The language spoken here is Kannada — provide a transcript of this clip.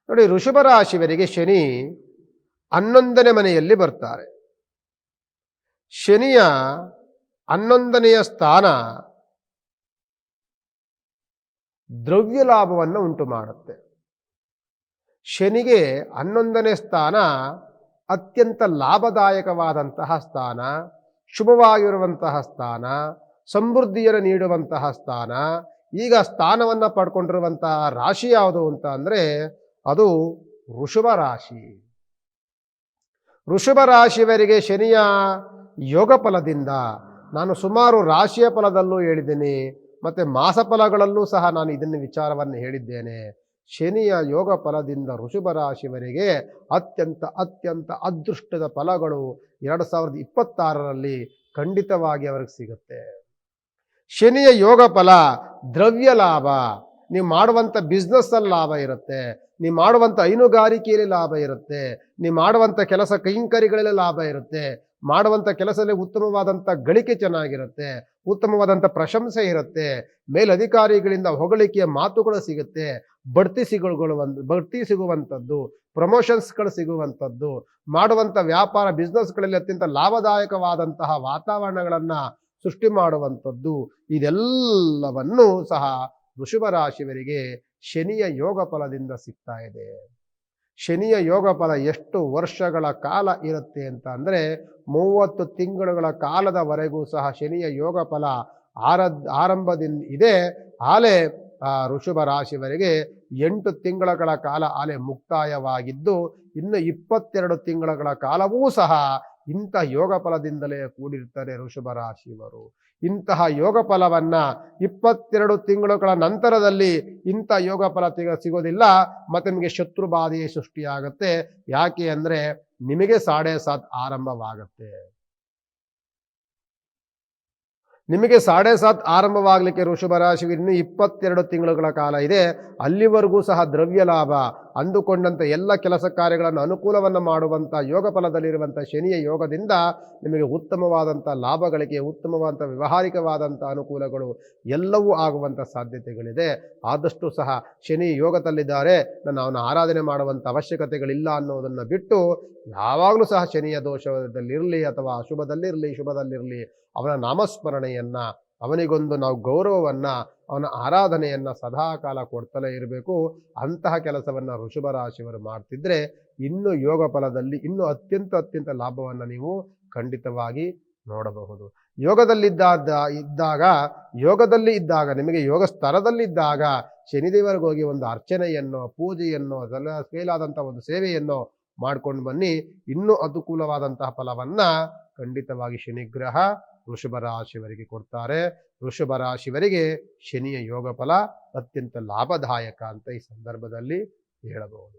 ನೋಡಿ, ವೃಷಭ ರಾಶಿಯವರಿಗೆ ಶನಿ 11ನೇ ಮನೆಯಲ್ಲಿ ಬರ್ತಾರೆ. ಶನಿಯ 11ನೆಯ ಸ್ಥಾನ ದ್ರವ್ಯ ಲಾಭವನ್ನು ಉಂಟು ಮಾಡುತ್ತೆ. ಶನಿಗೆ 11ನೇ ಸ್ಥಾನ ಅತ್ಯಂತ ಲಾಭದಾಯಕವಾದಂತಹ ಸ್ಥಾನ, ಶುಭವಾಗಿರುವಂತಹ ಸ್ಥಾನ, ಸಮೃದ್ಧಿಯನ್ನು ನೀಡುವಂತಹ ಸ್ಥಾನ. ಈಗ ಸ್ಥಾನವನ್ನು ಪಡ್ಕೊಂಡಿರುವಂತಹ ರಾಶಿ ಯಾವುದು ಅಂತ ಅಂದರೆ ಅದು ವೃಷಭ ರಾಶಿ. ವೃಷಭ ರಾಶಿಯವರಿಗೆ ಶನಿಯ ಯೋಗ ಫಲದಿಂದ ನಾನು ಸುಮಾರು ರಾಶಿಯ ಫಲದಲ್ಲೂ ಹೇಳಿದ್ದೇನೆ, ಮತ್ತು ಮಾಸ ಫಲಗಳಲ್ಲೂ ಸಹ ನಾನು ಇದನ್ನು ವಿಚಾರವನ್ನು ಹೇಳಿದ್ದೇನೆ. ಶನಿಯ ಯೋಗ ಫಲದಿಂದ ವೃಷಭ ರಾಶಿಯವರಿಗೆ ಅತ್ಯಂತ ಅದೃಷ್ಟದ ಫಲಗಳು 2026ರಲ್ಲಿ ಖಂಡಿತವಾಗಿ ಅವರಿಗೆ ಸಿಗುತ್ತೆ. ಶನಿಯ ಯೋಗ ಫಲ ದ್ರವ್ಯ ಲಾಭ. ನೀವು ಮಾಡುವಂಥ ಬಿಸ್ನೆಸ್ಸಲ್ಲಿ ಲಾಭ ಇರುತ್ತೆ, ನೀವು ಮಾಡುವಂಥ ಹೈನುಗಾರಿಕೆಯಲ್ಲಿ ಲಾಭ ಇರುತ್ತೆ, ನೀವು ಮಾಡುವಂಥ ಕೆಲಸ ಕೈಂಕರ್ಯಗಳಲ್ಲಿ ಲಾಭ ಇರುತ್ತೆ, ಮಾಡುವಂಥ ಕೆಲಸದಲ್ಲಿ ಉತ್ತಮವಾದಂಥ ಗಳಿಕೆ ಚೆನ್ನಾಗಿರುತ್ತೆ, ಉತ್ತಮವಾದಂಥ ಪ್ರಶಂಸೆ ಇರುತ್ತೆ, ಮೇಲಧಿಕಾರಿಗಳಿಂದ ಹೊಗಳಿಕೆಯ ಮಾತುಗಳು ಸಿಗುತ್ತೆ, ಬಡ್ತಿ ಸಿಗುವಂಥದ್ದು, ಪ್ರಮೋಷನ್ಸ್ಗಳು ಸಿಗುವಂಥದ್ದು, ಮಾಡುವಂಥ ವ್ಯಾಪಾರ ಬಿಸ್ನೆಸ್ಗಳಲ್ಲಿ ಅತ್ಯಂತ ಲಾಭದಾಯಕವಾದಂತಹ ವಾತಾವರಣಗಳನ್ನು ಸೃಷ್ಟಿ ಮಾಡುವಂಥದ್ದು, ಇದೆಲ್ಲವನ್ನೂ ಸಹ ವೃಷಭ ರಾಶಿಯವರಿಗೆ ಶನಿಯ ಯೋಗ ಫಲದಿಂದ ಸಿಗ್ತಾ ಇದೆ. ಶನಿಯ ಯೋಗ ಫಲ ಎಷ್ಟು ವರ್ಷಗಳ ಕಾಲ ಇರುತ್ತೆ ಅಂತ ಅಂದರೆ 30 ತಿಂಗಳುಗಳ ಕಾಲದವರೆಗೂ ಸಹ ಶನಿಯ ಯೋಗ ಫಲ ಆರಂಭದಿಂದ ಇದೆ. ಆಲೆ ವೃಷಭ ರಾಶಿಯವರಿಗೆ 8 ತಿಂಗಳ ಕಾಲ ಆಲೆ ಮುಕ್ತಾಯವಾಗಿದ್ದು, ಇನ್ನು 22 ತಿಂಗಳ ಕಾಲವೂ ಸಹ ಇಂಥ ಯೋಗ ಫಲದಿಂದಲೇ ಕೂಡಿರ್ತಾರೆ ವೃಷಭ ರಾಶಿಯವರು. ಇಂತಹ ಯೋಗ ಫಲವನ್ನು 22 ತಿಂಗಳುಗಳ ನಂತರದಲ್ಲಿ ಇಂಥ ಯೋಗ ಫಲ ಸಿಗೋದಿಲ್ಲ, ಮತ್ತು ನಿಮಗೆ ಶತ್ರು ಬಾಧೆಯೇ ಸೃಷ್ಟಿಯಾಗುತ್ತೆ. ಯಾಕೆ ಅಂದರೆ ನಿಮಗೆ 7.5 ಆರಂಭವಾಗುತ್ತೆ. ನಿಮಗೆ 7.5 ಆರಂಭವಾಗಲಿಕ್ಕೆ ವೃಷಭ ರಾಶಿಗೆ ಇನ್ನು 22 ತಿಂಗಳುಗಳ ಕಾಲ ಇದೆ. ಅಲ್ಲಿವರೆಗೂ ಸಹ ದ್ರವ್ಯ ಲಾಭ, ಅಂದುಕೊಂಡಂಥ ಎಲ್ಲ ಕೆಲಸ ಕಾರ್ಯಗಳನ್ನು ಅನುಕೂಲವನ್ನು ಮಾಡುವಂಥ ಯೋಗ ಫಲದಲ್ಲಿರುವಂಥ ಶನಿಯ ಯೋಗದಿಂದ ನಿಮಗೆ ಉತ್ತಮವಾದಂಥ ಲಾಭಗಳಿಗೆ, ಉತ್ತಮವಾದಂಥ ವ್ಯಾವಹಾರಿಕವಾದಂಥ ಅನುಕೂಲಗಳು ಎಲ್ಲವೂ ಆಗುವಂಥ ಸಾಧ್ಯತೆಗಳಿದೆ. ಆದಷ್ಟು ಸಹ ಶನಿ ಯೋಗದಲ್ಲಿದ್ದಾರೆ, ನಾನು ಅವನ ಆರಾಧನೆ ಮಾಡುವಂಥ ಅವಶ್ಯಕತೆಗಳಿಲ್ಲ ಅನ್ನೋದನ್ನು ಬಿಟ್ಟು, ಯಾವಾಗಲೂ ಸಹ ಶನಿಯ ದೋಷದಲ್ಲಿರಲಿ ಅಥವಾ ಅಶುಭದಲ್ಲಿರಲಿ ಶುಭದಲ್ಲಿರಲಿ ಅವನ ನಾಮಸ್ಮರಣೆಯನ್ನು, ಅವನಿಗೊಂದು ನಾವು ಗೌರವವನ್ನು, ಅವನ ಆರಾಧನೆಯನ್ನು ಸದಾಕಾಲ ಕೊಡ್ತಲೇ ಇರಬೇಕು. ಅಂತಹ ಕೆಲಸವನ್ನು ವೃಷಭ ರಾಶಿಯವರು ಮಾಡ್ತಿದ್ರೆ ಇನ್ನು ಯೋಗ ಫಲದಲ್ಲಿ ಇನ್ನೂ ಅತ್ಯಂತ ಲಾಭವನ್ನು ನೀವು ಖಂಡಿತವಾಗಿ ನೋಡಬಹುದು. ಯೋಗದಲ್ಲಿ ಇದ್ದಾಗ ನಿಮಗೆ ಯೋಗ ಸ್ತರದಲ್ಲಿದ್ದಾಗ ಶನಿದೇವರಿಗೆ ಹೋಗಿ ಒಂದು ಅರ್ಚನೆಯನ್ನು, ಪೂಜೆಯನ್ನು, ಕೈಲಾದಂಥ ಒಂದು ಸೇವೆಯನ್ನು ಮಾಡ್ಕೊಂಡು ಬನ್ನಿ. ಇನ್ನೂ ಅನುಕೂಲವಾದಂತಹ ಫಲವನ್ನು ಖಂಡಿತವಾಗಿ ಶನಿಗ್ರಹ ವೃಷಭ ರಾಶಿಯವರಿಗೆ ಕೊಡ್ತಾರೆ. ವೃಷಭ ರಾಶಿಯವರಿಗೆ ಶನಿಯ ಯೋಗ ಫಲ ಅತ್ಯಂತ ಲಾಭದಾಯಕ ಅಂತ ಈ ಸಂದರ್ಭದಲ್ಲಿ ಹೇಳಬಹುದು.